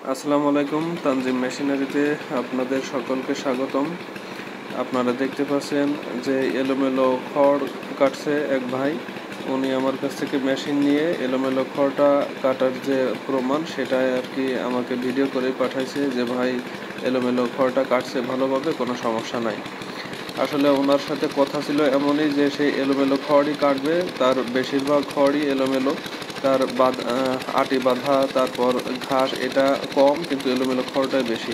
আসসালামু আলাইকুম। তানজিম মেশিনারিতে আপনাদের সকলকে স্বাগতম। আপনারা দেখতে পাচ্ছেন যে এলোমেলো খড় কাটছে এক ভাই। উনি আমার কাছ থেকে মেশিন নিয়ে এলোমেলো খড়টা কাটার যে প্রমাণ সেটা আর কি আমাকে ভিডিও করে পাঠাইছে যে ভাই এলোমেলো খড়টা কাটছে ভালোভাবে, কোনো সমস্যা নাই। আসলে ওনার সাথে কথা ছিল এমনই যে সেই এলোমেলো খড়ই কাটবে, তার বেশিরভাগ খড়ই এলোমেলো, তার আটি বাঁধা, তারপর ঘাস এটা কম, কিন্তু এলোমেলো খড়টাই বেশি।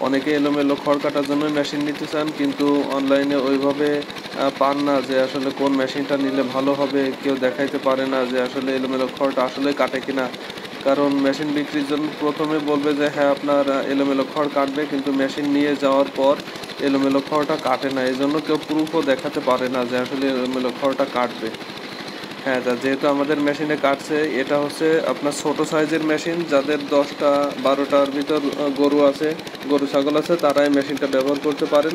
অনেকে এলোমেলো খড় কাটার জন্য মেশিন নিতে চান, কিন্তু অনলাইনে ওইভাবে পান না যে আসলে কোন মেশিনটা নিলে ভালো হবে। কেউ দেখাইতে পারে না যে আসলে এলোমেলো খড়টা আসলে কাটে কিনা। কারণ মেশিন বিক্রির জন্য প্রথমে বলবে যে হ্যাঁ আপনার এলোমেলো খড় কাটবে, কিন্তু মেশিন নিয়ে যাওয়ার পর এলোমেলো খড়টা কাটে না। এই জন্য কেউ প্রুফও দেখাতে পারে না যে আসলে এলোমেলো খড়টা কাটবে। হ্যাঁ, যেহেতু আমাদের মেশিনে কাটছে, এটা হচ্ছে আপনার ছোট সাইজের মেশিন। যাদের 10-12টার ভিতর গরু আছে, গরু ছাগল আছে, তারা এই মেশিনটা ব্যবহার করতে পারেন।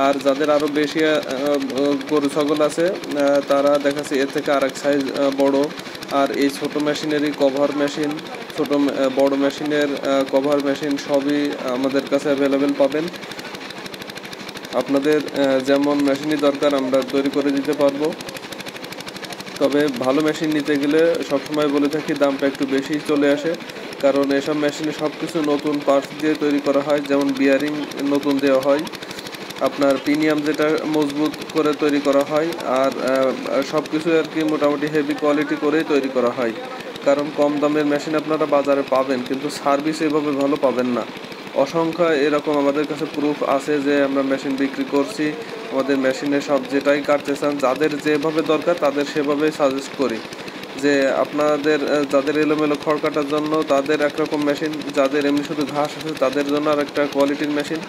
আর যাদের আরও বেশি গরু ছাগল আছে, তারা দেখাচ্ছে এর থেকে আরেক সাইজ বড়। আর এই ছোট মেশিনেরই কভার মেশিন, বড় মেশিনের কভার মেশিন সবই আমাদের কাছে অ্যাভেলেবেল পাবেন। আপনাদের যেমন মেশিনই দরকার আমরা তৈরি করে দিতে পারবো। তবে ভালো মেশিন নিতে গেলে সবসময় বলে থাকি দামটা একটু বেশি চলে আসে, কারণ এসব মেশিনে সব কিছু নতুন পার্টস দিয়ে তৈরি করা হয়। যেমন বিয়ারিং নতুন দেওয়া হয়, আপনার প্রিমিয়াম যেটা মজবুত করে তৈরি করা হয়, আর সব কিছু আর কি মোটামুটি হেভি কোয়ালিটি করেই তৈরি করা হয়। কারণ কম দামের মেশিন আপনারা বাজারে পাবেন, কিন্তু সার্ভিস এভাবে ভালো পাবেন না। অসংখ্য এরকম আমাদের কাছে প্রুফ আছে যে আমরা মেশিন বিক্রি করছি। আমাদের মেশিনে সব যেটাই কাটতে চান, যাদের যেভাবে দরকার তাদের সেভাবেই সাজেস্ট করি। যে আপনাদের যাদের এলোমেলো খড় কাটার জন্য তাদের একরকম মেশিন, যাদের এমনি শুধু ঘাস আছে তাদের জন্য আর একটা কোয়ালিটির মেশিন।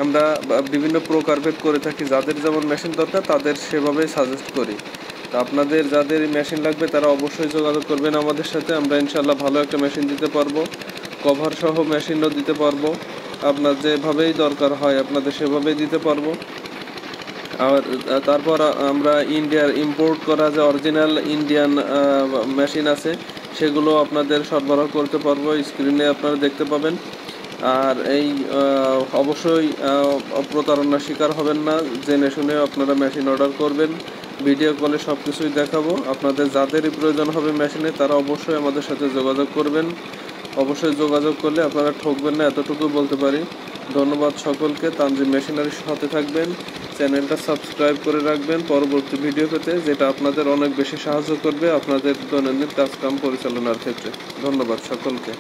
আমরা বিভিন্ন প্রকারভেদ করে থাকি, যাদের যেমন মেশিন দরকার তাদের সেভাবেই সাজেস্ট করি। তো আপনাদের যাদের মেশিন লাগবে তারা অবশ্যই যোগাযোগ করবেন আমাদের সাথে। আমরা ইনশাল্লাহ ভালো একটা মেশিন দিতে পারবো, কভার সহ মেশিনও দিতে পারবো। আপনার যেভাবেই দরকার হয় আপনাদের সেভাবেই দিতে পারবো। আর তারপর আমরা ইন্ডিয়ার ইম্পোর্ট করা যে অরিজিনাল ইন্ডিয়ান মেশিন আছে সেগুলো আপনাদের সরবরাহ করতে পারবো। স্ক্রিনে আপনারা দেখতে পাবেন। আর এই অবশ্যই প্রতারণার শিকার হবেন না, জেনে শুনে আপনারা মেশিন অর্ডার করবেন। ভিডিও কলে সব কিছুই দেখাবো। আপনাদের যাদেরই প্রয়োজন হবে মেশিনে তারা অবশ্যই আমাদের সাথে যোগাযোগ করবেন। অবশ্যই যোগাযোগ করলে আপনারা ঠকবেন না, এতটুকু বলতে পারি। ধন্যবাদ সকলকে। তানজিম মেশিনারির সাথে থাকবেন, চ্যানেলটা সাবস্ক্রাইব করে রাখবেন পরবর্তী ভিডিও পেতে, যেটা আপনাদের অনেক বেশি সাহায্য করবে আপনাদের দৈনন্দিন কাজকাম পরিচালনার ক্ষেত্রে। ধন্যবাদ সকলকে।